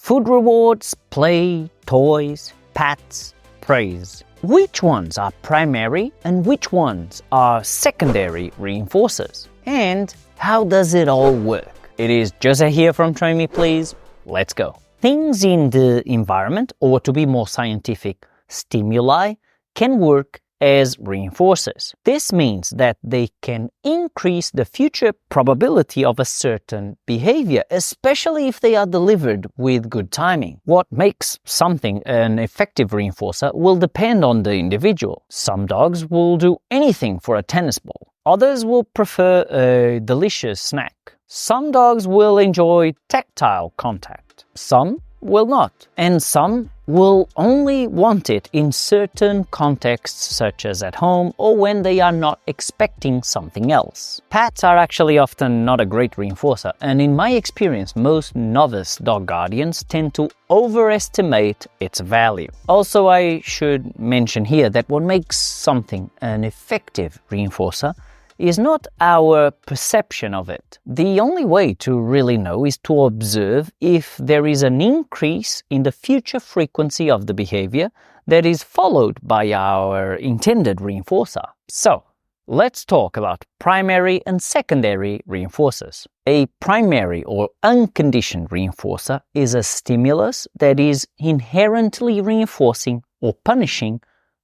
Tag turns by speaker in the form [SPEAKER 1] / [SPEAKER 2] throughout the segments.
[SPEAKER 1] Food rewards, play, toys, pats, praise. Which ones are primary and which ones are secondary reinforcers? And how does it all work? It is Jose here from Train Me Please. Let's go. Things in the environment, or to be more scientific, stimuli, can work as reinforcers. This means that they can increase the future probability of a certain behavior, especially if they are delivered with good timing. What makes something an effective reinforcer will depend on the individual. Some dogs will do anything for a tennis ball. Others will prefer a delicious snack. Some dogs will enjoy tactile contact. Some will not. And some will only want it in certain contexts, such as at home or when they are not expecting something else. Pats are actually often not a great reinforcer, and in my experience, most novice dog guardians tend to overestimate its value. Also, I should mention here that what makes something an effective reinforcer is not our perception of it. The only way to really know is to observe if there is an increase in the future frequency of the behavior that is followed by our intended reinforcer. So, let's talk about primary and secondary reinforcers. A primary or unconditioned reinforcer is a stimulus that is inherently reinforcing or punishing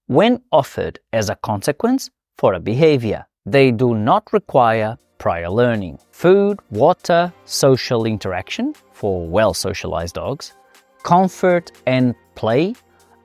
[SPEAKER 1] when offered as a consequence for a behavior. They do not require prior learning. Food, water, social interaction for well-socialized dogs, comfort and play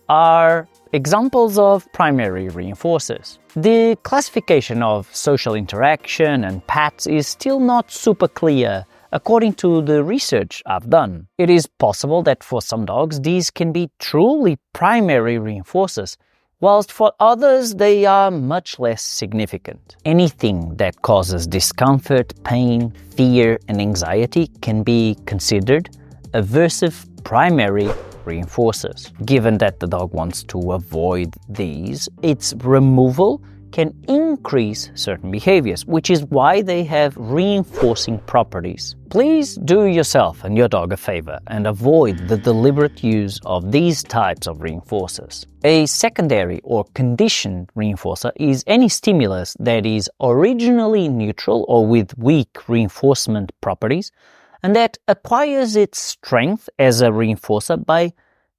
[SPEAKER 1] are examples of primary reinforcers. The classification of social interaction and pats is still not super clear according to the research I've done. It is possible that for some dogs these can be truly primary reinforcers, whilst for others they are much less significant. Anything that causes discomfort, pain, fear and anxiety can be considered aversive primary reinforcers. Given that the dog wants to avoid these, its removal can increase certain behaviors, which is why they have reinforcing properties. Please do yourself and your dog a favor and avoid the deliberate use of these types of reinforcers. A secondary or conditioned reinforcer is any stimulus that is originally neutral or with weak reinforcement properties and that acquires its strength as a reinforcer by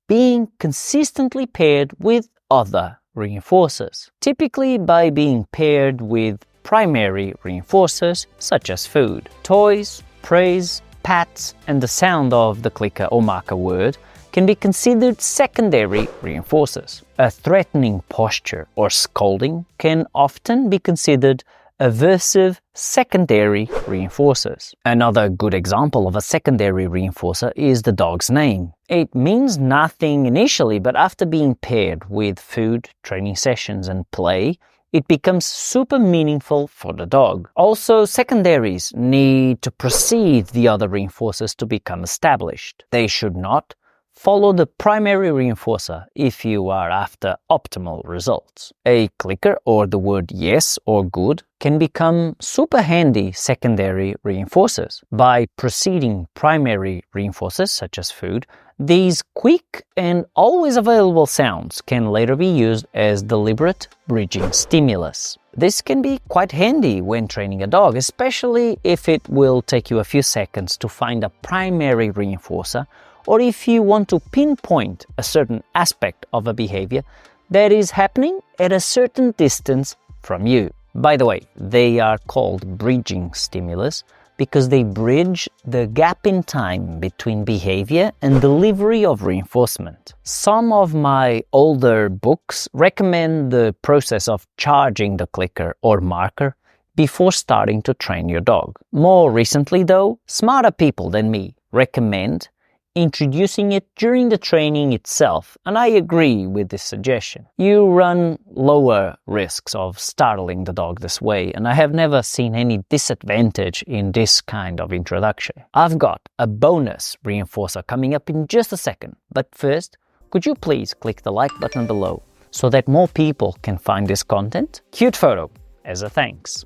[SPEAKER 1] being consistently paired with other reinforcers, typically by being paired with primary reinforcers such as food. Toys, praise, pats, and the sound of the clicker or marker word can be considered secondary reinforcers. A threatening posture or scolding can often be considered aversive secondary reinforcers. Another good example of a secondary reinforcer is the dog's name. It means nothing initially, but after being paired with food, training sessions, and play, it becomes super meaningful for the dog. Also, secondaries need to precede the other reinforcers to become established. They should not follow the primary reinforcer if you are after optimal results. A clicker or the word yes or good can become super handy secondary reinforcers. By preceding primary reinforcers such as food, these quick and always available sounds can later be used as deliberate bridging stimulus. This can be quite handy when training a dog, especially if it will take you a few seconds to find a primary reinforcer, or if you want to pinpoint a certain aspect of a behavior that is happening at a certain distance from you. By the way, they are called bridging stimulus because they bridge the gap in time between behavior and delivery of reinforcement. Some of my older books recommend the process of charging the clicker or marker before starting to train your dog. More recently though, smarter people than me recommend introducing it during the training itself, and I agree with this suggestion. You run lower risks of startling the dog this way, and I have never seen any disadvantage in this kind of introduction. I've got a bonus reinforcer coming up in just a second, but first, could you please click the like button below so that more people can find this content? Cute photo as a thanks.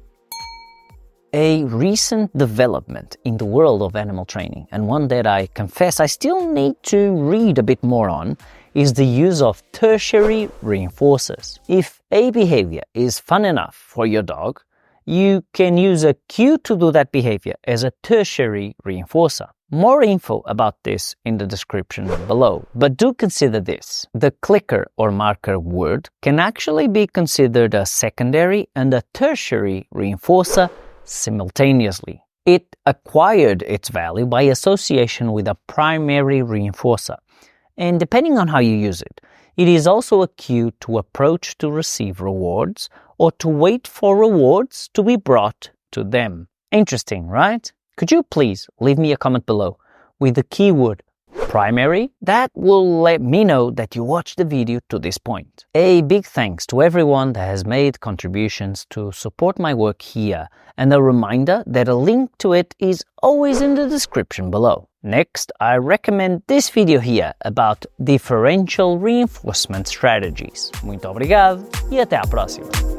[SPEAKER 1] A recent development in the world of animal training, and one that I confess I still need to read a bit more on, is the use of tertiary reinforcers. If a behavior is fun enough for your dog, you can use a cue to do that behavior as a tertiary reinforcer. More info about this in the description below, but do consider this. The clicker or marker word can actually be considered a secondary and a tertiary reinforcer simultaneously. It acquired its value by association with a primary reinforcer, and depending on how you use it, it is also a cue to approach to receive rewards or to wait for rewards to be brought to them. Interesting, right? Could you please leave me a comment below with the keyword primary? That will let me know that you watched the video to this point. A big thanks to everyone that has made contributions to support my work here, and a reminder that a link to it is always in the description below. Next, I recommend this video here about differential reinforcement strategies. Muito obrigado e até à próxima!